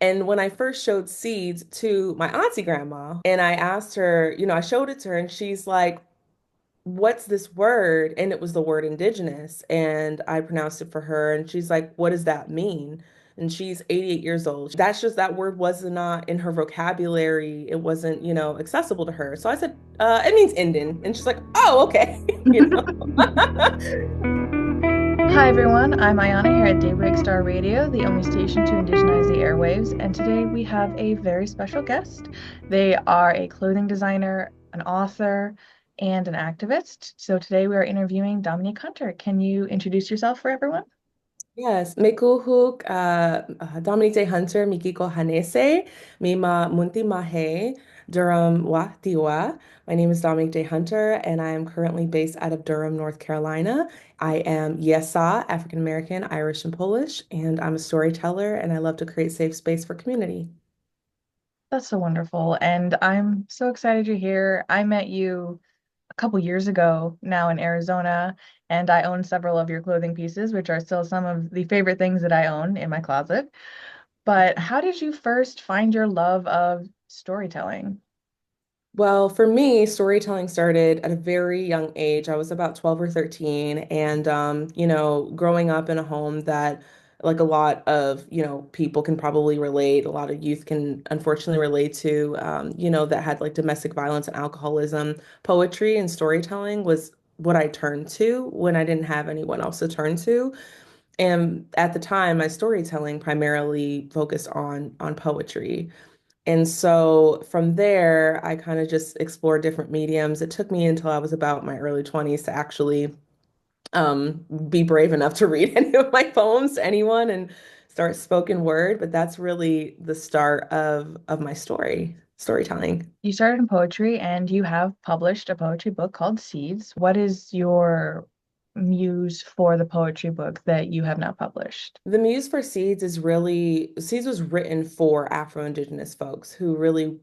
And when I first showed seeds to my auntie grandma, and I asked her, I showed it to her, and she's like, what's this word? And it was the word indigenous. And I pronounced it for her. And she's like, what does that mean? And she's 88 years old. That's just that word was not in her vocabulary. It wasn't, accessible to her. So I said, it means Indian. And she's like, oh, okay. You know. Hi everyone, I'm Aiyana here at Daybreak Star Radio, the only station to indigenize the airwaves, and today we have a very special guest. They are a clothing designer, an author, and an activist. So today we are interviewing Dominique Hunter. Can you introduce yourself for everyone? Yes, Mekuhuk, Dominique Day Hunter, Mikiko Hanese, Mima Munti Mahe, Durham Wa Tiwa. My name is Dominique Day Hunter, and I am currently based out of Durham, North Carolina. I am Yesa, African American, Irish, and Polish, and I'm a storyteller, and I love to create safe space for community. That's so wonderful, and I'm so excited you're here. I met you a couple years ago now in Arizona, and I own several of your clothing pieces, which are still some of the favorite things that I own in my closet. But how did you first find your love of storytelling? Well, for me, storytelling started at a very young age. I was about 12 or 13, and growing up in a home that like a lot of, people can probably relate, a lot of youth can unfortunately relate to, that had like domestic violence and alcoholism, poetry and storytelling was what I turned to when I didn't have anyone else to turn to. And at the time, my storytelling primarily focused on poetry. And so from there, I kind of just explored different mediums. It took me until I was about my early 20s to actually be brave enough to read any of my poems to anyone and start spoken word. But that's really the start of my storytelling. You started in poetry and you have published a poetry book called Seeds. What is your muse for the poetry book that you have now published? The Muse for Seeds is really, Seeds was written for Afro-Indigenous folks who really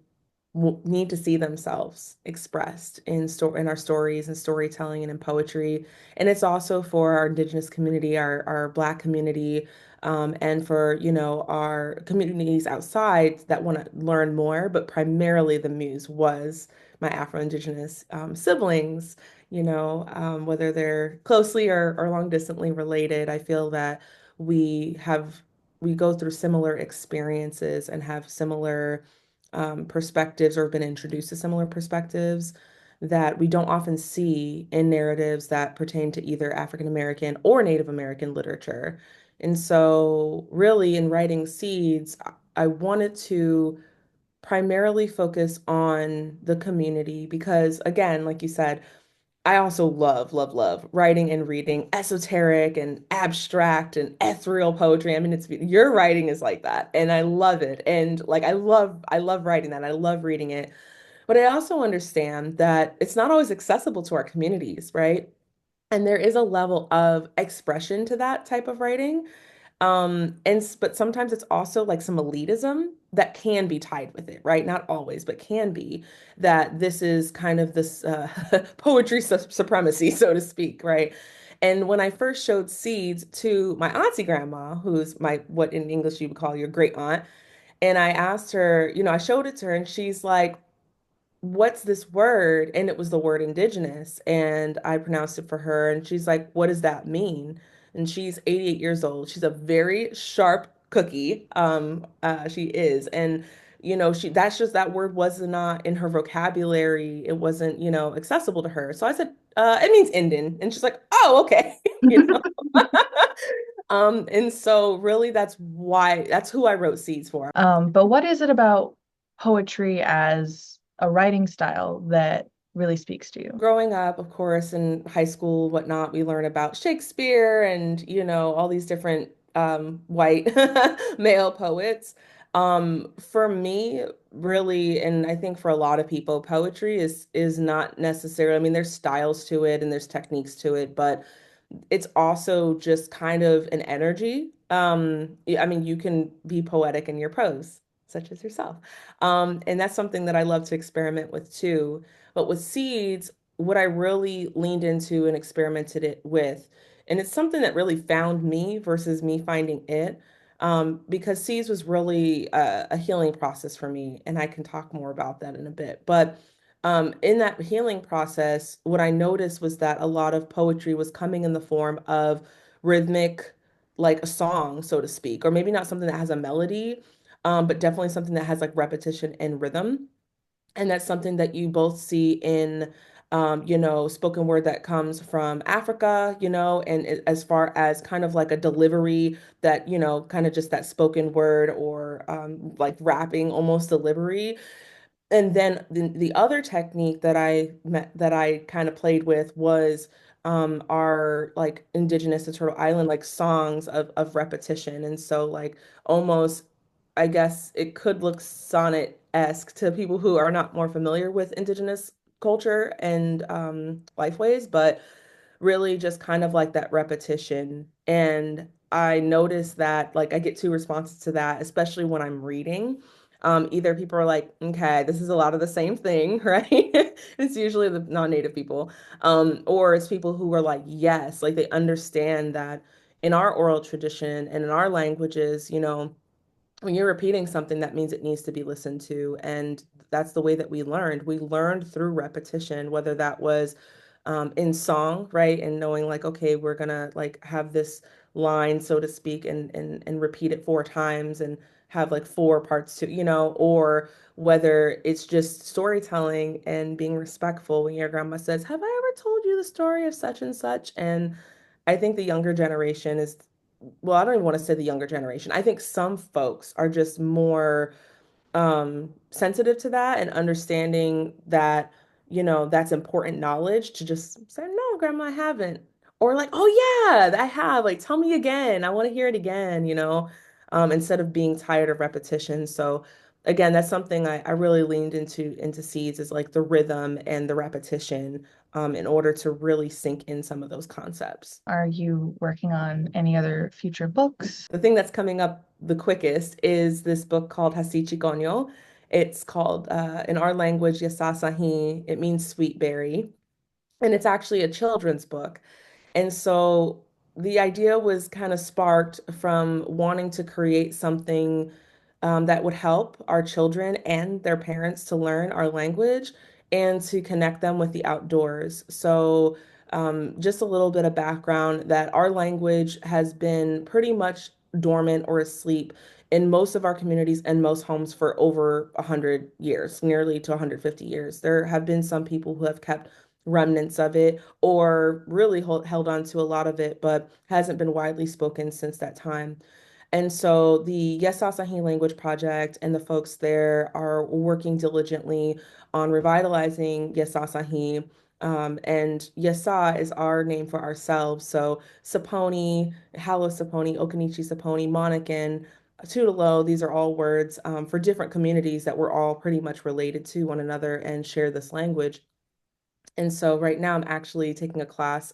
need to see themselves expressed in our stories and storytelling and in poetry. And it's also for our Indigenous community, our Black community, and for, our communities outside that want to learn more. But primarily the Muse was my Afro-Indigenous siblings, whether they're closely or long distantly related. I feel that we have we go through similar experiences and have similar perspectives or have been introduced to similar perspectives that we don't often see in narratives that pertain to either African American or Native American literature. And so, really, in writing Seeds, I wanted to primarily focus on the community because, again, like you said, I also love, love, love writing and reading esoteric and abstract and ethereal poetry. I mean, it's your writing is like that, and I love it. And like I love writing that. I love reading it. But I also understand that it's not always accessible to our communities, right? And there is a level of expression to that type of writing. But sometimes it's also like some elitism that can be tied with it, right? Not always, but can be that this is kind of this poetry supremacy, so to speak, right? And when I first showed seeds to my auntie grandma, who's my what in English you would call your great aunt, and I asked her, I showed it to her, and she's like, what's this word? And it was the word indigenous. And I pronounced it for her. And she's like, what does that mean? And she's 88 years old. She's a very sharp cookie. She is. And, that's just that word was not in her vocabulary. It wasn't, accessible to her. So I said, it means Indian. And she's like, oh, okay. You know? And so really that's who I wrote Seeds for. But what is it about poetry as a writing style that really speaks to you? Growing up, of course, in high school, whatnot, we learn about Shakespeare and, all these different white male poets. For me, really, and I think for a lot of people, poetry is not necessarily, I mean, there's styles to it and there's techniques to it, but it's also just kind of an energy. I mean, you can be poetic in your prose, such as yourself. And that's something that I love to experiment with too. But with seeds, what I really leaned into and experimented it with, and it's something that really found me versus me finding it. because C's was really a healing process for me, and I can talk more about that in a bit. But in that healing process, what I noticed was that a lot of poetry was coming in the form of rhythmic, like a song, so to speak, or maybe not something that has a melody, but definitely something that has like repetition and rhythm. And that's something that you both see in, spoken word that comes from Africa, and as far as kind of like a delivery that, kind of just that spoken word or like rapping almost delivery. And then the other technique that I kind of played with was our like indigenous to Turtle Island like songs of repetition. And so like almost I guess it could look sonnet-esque to people who are not more familiar with indigenous culture and lifeways, but really just kind of like that repetition. And I notice that like I get two responses to that, especially when I'm reading. Either people are like, okay, this is a lot of the same thing, right? It's usually the non-native people. Or it's people who are like, yes, like they understand that in our oral tradition and in our languages, when you're repeating something, that means it needs to be listened to. And that's the way that we learned. We learned through repetition, whether that was in song, right? And knowing like, okay, we're gonna like have this line, so to speak, and repeat it four times and have like four parts to, or whether it's just storytelling and being respectful when your grandma says, have I ever told you the story of such and such? And I think the younger generation is well, I don't even want to say the younger generation. I think some folks are just more sensitive to that and understanding that, that's important knowledge to just say, no, grandma, I haven't. Or like, oh yeah, I have. Like, tell me again. I want to hear it again, instead of being tired of repetition. So again, that's something I really leaned into Seeds is like the rhythm and the repetition in order to really sink in some of those concepts. Are you working on any other future books? The thing that's coming up the quickest is this book called Hasichi Konyo. It's called, in our language, Yasasahi. It means sweet berry. And it's actually a children's book. And so the idea was kind of sparked from wanting to create something that would help our children and their parents to learn our language and to connect them with the outdoors. So, just a little bit of background that our language has been pretty much dormant or asleep in most of our communities and most homes for over 100 years, nearly to 150 years. There have been some people who have kept remnants of it or really held on to a lot of it, but hasn't been widely spoken since that time. And so the Yes Asahi Language Project and the folks there are working diligently on revitalizing Yes Asahi. And Yasa is our name for ourselves. So Saponi, Halo Saponi, Okinichi Saponi, Monacan, Tutelo, these are all words for different communities that we're all pretty much related to one another and share this language. And so right now I'm actually taking a class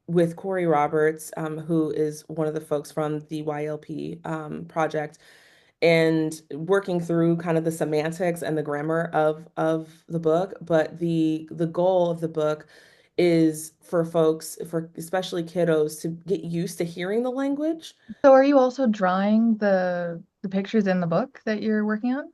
with Corey Roberts, who is one of the folks from the YLP project, and working through kind of the semantics and the grammar of the book. But the goal of the book is for folks, for especially kiddos, to get used to hearing the language. So are you also drawing the pictures in the book that you're working on?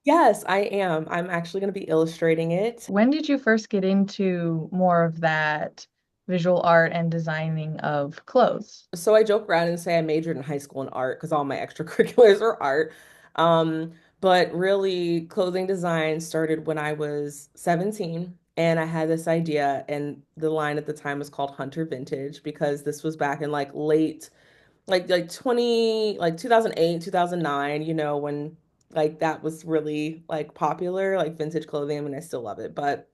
Yes, I am. I'm actually going to be illustrating it. When did you first get into more of that visual art and designing of clothes? So I joke around and say I majored in high school in art because all my extracurriculars are art. Um, but really, clothing design started when I was 17, and I had this idea, and the line at the time was called Hunter Vintage because this was back in like late, like 20, like 2008, 2009, when like that was really like popular, like vintage clothing. I mean, I still love it, but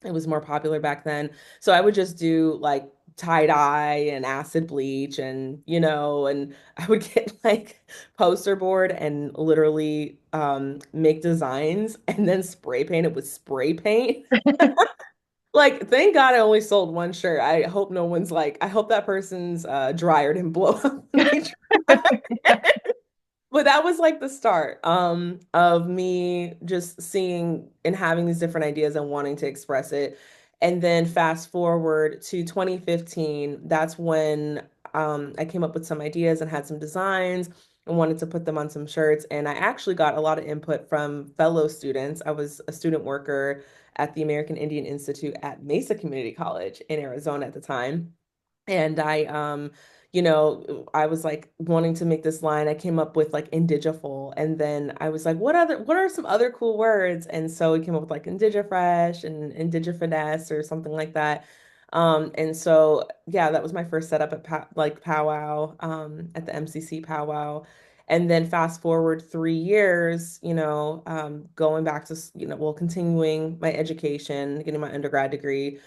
it was more popular back then. So I would just do like tie dye and acid bleach and I would get like poster board and literally make designs and then spray paint it with spray paint. Like, thank God I only sold one shirt. I hope no one's like, I hope that person's dryer didn't blow up when they tried. But that was like the start of me just seeing and having these different ideas and wanting to express it. And then fast forward to 2015, that's when I came up with some ideas and had some designs and wanted to put them on some shirts. And I actually got a lot of input from fellow students. I was a student worker at the American Indian Institute at Mesa Community College in Arizona at the time. And I was like wanting to make this line. I came up with like indigiful, and then I was like, what are some other cool words? And so we came up with like indigifresh and indigifinesse or something like that. And so yeah, that was my first setup at powwow, at the MCC powwow. And then fast forward 3 years, going back to, well, continuing my education, getting my undergrad degree.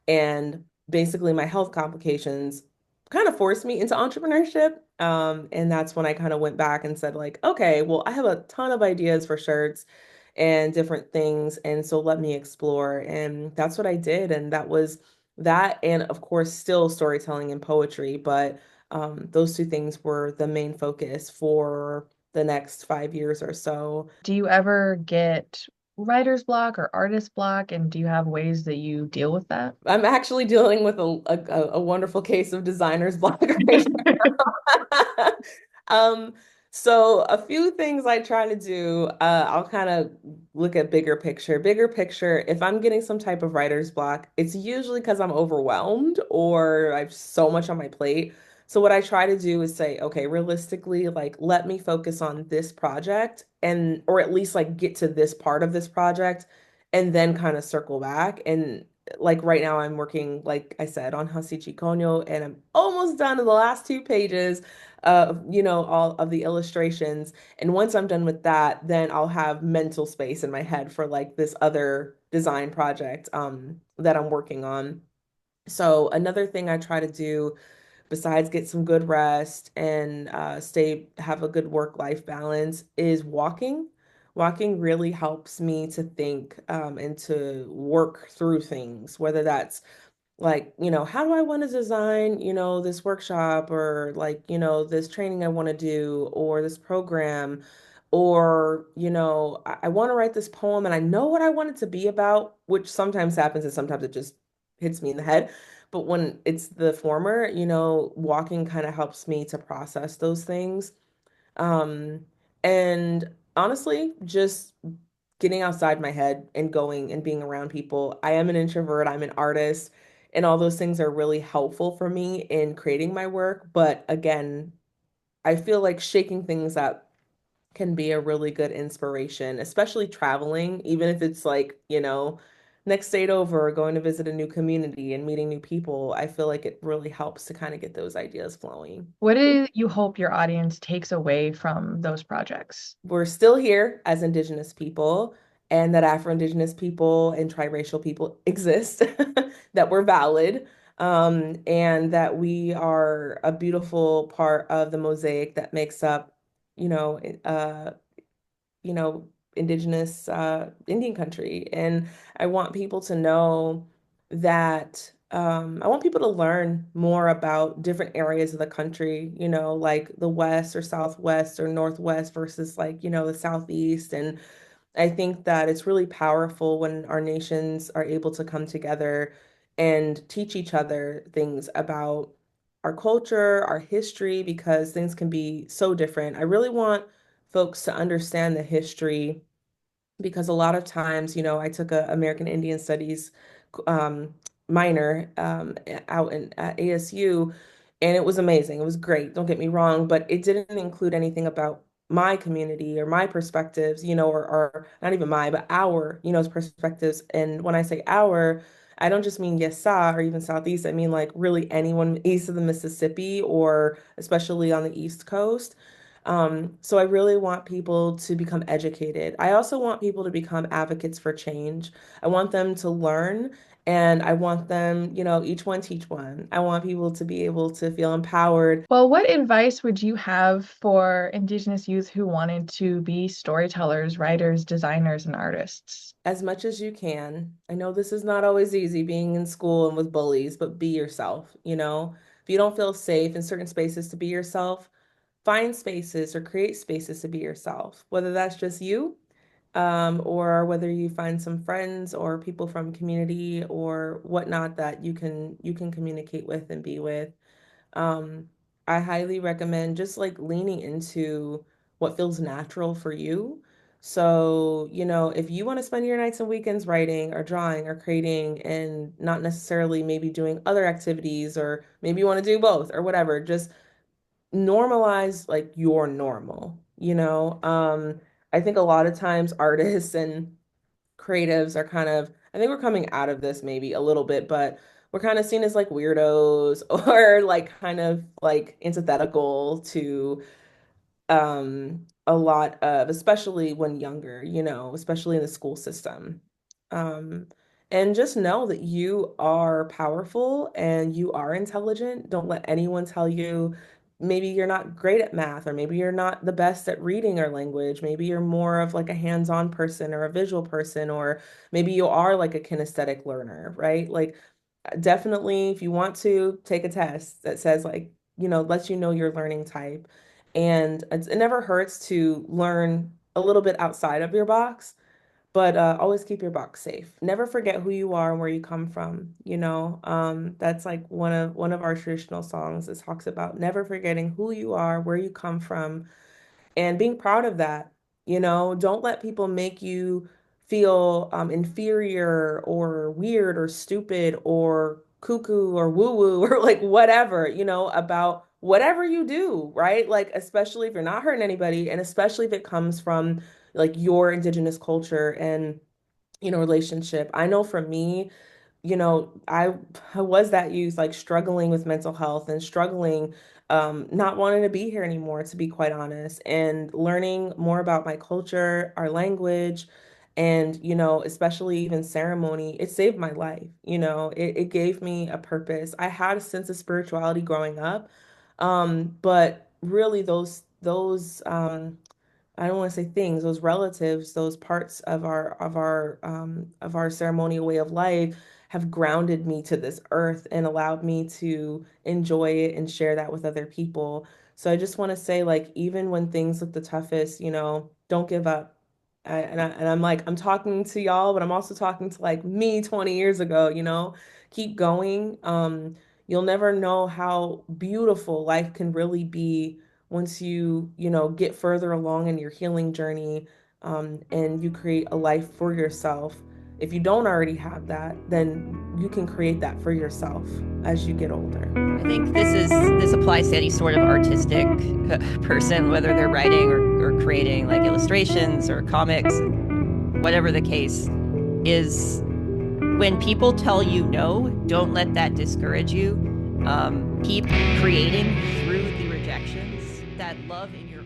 And basically, my health complications kind of forced me into entrepreneurship. And that's when I kind of went back and said, like, okay, well, I have a ton of ideas for shirts and different things. And so let me explore. And that's what I did. And that was that. And of course, still storytelling and poetry. But those two things were the main focus for the next 5 years or so. Do you ever get writer's block or artist block, and do you have ways that you deal with that? I'm actually dealing with a wonderful case of designer's block right now. Um, so a few things I try to do, I'll kind of look at bigger picture. Bigger picture, if I'm getting some type of writer's block, it's usually because I'm overwhelmed or I have so much on my plate. So what I try to do is say, okay, realistically, like let me focus on this project and or at least like get to this part of this project and then kind of circle back. And like right now I'm working, like I said, on Hasichi Konyo, and I'm almost done in the last 2 pages of, all of the illustrations. And once I'm done with that, then I'll have mental space in my head for like this other design project that I'm working on. So another thing I try to do besides get some good rest and have a good work-life balance is walking. Walking really helps me to think and to work through things, whether that's like, how do I want to design, this workshop or like, this training I want to do or this program or, I want to write this poem and I know what I want it to be about, which sometimes happens and sometimes it just hits me in the head. But when it's the former, walking kind of helps me to process those things. Um, and honestly, just getting outside my head and going and being around people. I am an introvert, I'm an artist, and all those things are really helpful for me in creating my work. But again, I feel like shaking things up can be a really good inspiration, especially traveling, even if it's like, next state over, or going to visit a new community and meeting new people. I feel like it really helps to kind of get those ideas flowing. What do you hope your audience takes away from those projects? We're still here as Indigenous people, and that Afro-Indigenous people and triracial people exist, that we're valid, and that we are a beautiful part of the mosaic that makes up, you know, uh, you know, indigenous Indian country. And I want people to know that I want people to learn more about different areas of the country, like the West or Southwest or Northwest versus like, the Southeast. And I think that it's really powerful when our nations are able to come together and teach each other things about our culture, our history, because things can be so different. I really want folks to understand the history because a lot of times, I took a American Indian Studies um, minor out in at ASU, and it was amazing. It was great. Don't get me wrong, but it didn't include anything about my community or my perspectives, or not even my, but our, perspectives. And when I say our, I don't just mean Yesa or even Southeast. I mean like really anyone east of the Mississippi or especially on the East Coast. So I really want people to become educated. I also want people to become advocates for change. I want them to learn and I want them, each one teach one. I want people to be able to feel empowered Well, what advice would you have for Indigenous youth who wanted to be storytellers, writers, designers, and artists? as much as you can. I know this is not always easy being in school and with bullies, but be yourself, If you don't feel safe in certain spaces to be yourself, find spaces or create spaces to be yourself, whether that's just you, or whether you find some friends or people from community or whatnot that you can communicate with and be with. I highly recommend just like leaning into what feels natural for you. So, if you want to spend your nights and weekends writing or drawing or creating and not necessarily maybe doing other activities, or maybe you want to do both or whatever, just normalize like your normal, you know? I think a lot of times artists and creatives are kind of, I think we're coming out of this maybe a little bit, but we're kind of seen as like weirdos or like kind of like antithetical to a lot of, especially when younger, especially in the school system. Um, and just know that you are powerful and you are intelligent. Don't let anyone tell you maybe you're not great at math, or maybe you're not the best at reading or language. Maybe you're more of like a hands-on person or a visual person, or maybe you are like a kinesthetic learner, right? Like definitely, if you want to take a test that says like, lets you know your learning type. And it never hurts to learn a little bit outside of your box, but always keep your box safe. Never forget who you are and where you come from. That's like one of our traditional songs. It talks about never forgetting who you are, where you come from, and being proud of that. Don't let people make you feel inferior or weird or stupid or cuckoo or woo woo or like whatever, about whatever you do, right? Like, especially if you're not hurting anybody, and especially if it comes from like your indigenous culture and relationship. I know for me, I was that youth, like struggling with mental health and struggling, not wanting to be here anymore, to be quite honest, and learning more about my culture, our language, and, especially even ceremony. It saved my life. It gave me a purpose. I had a sense of spirituality growing up, but really I don't want to say things, those relatives, those parts of our ceremonial way of life have grounded me to this earth and allowed me to enjoy it and share that with other people. So I just want to say, like, even when things look the toughest, don't give up. And I'm like, I'm talking to y'all, but I'm also talking to like me 20 years ago, keep going. You'll never know how beautiful life can really be once you get further along in your healing journey, and you create a life for yourself. If you don't already have that, then you can create that for yourself as you get older. I think this applies to any sort of artistic person, whether they're writing or creating like illustrations or comics, whatever the case is. When people tell you no, don't let that discourage you. Keep creating through the rejections. That love in your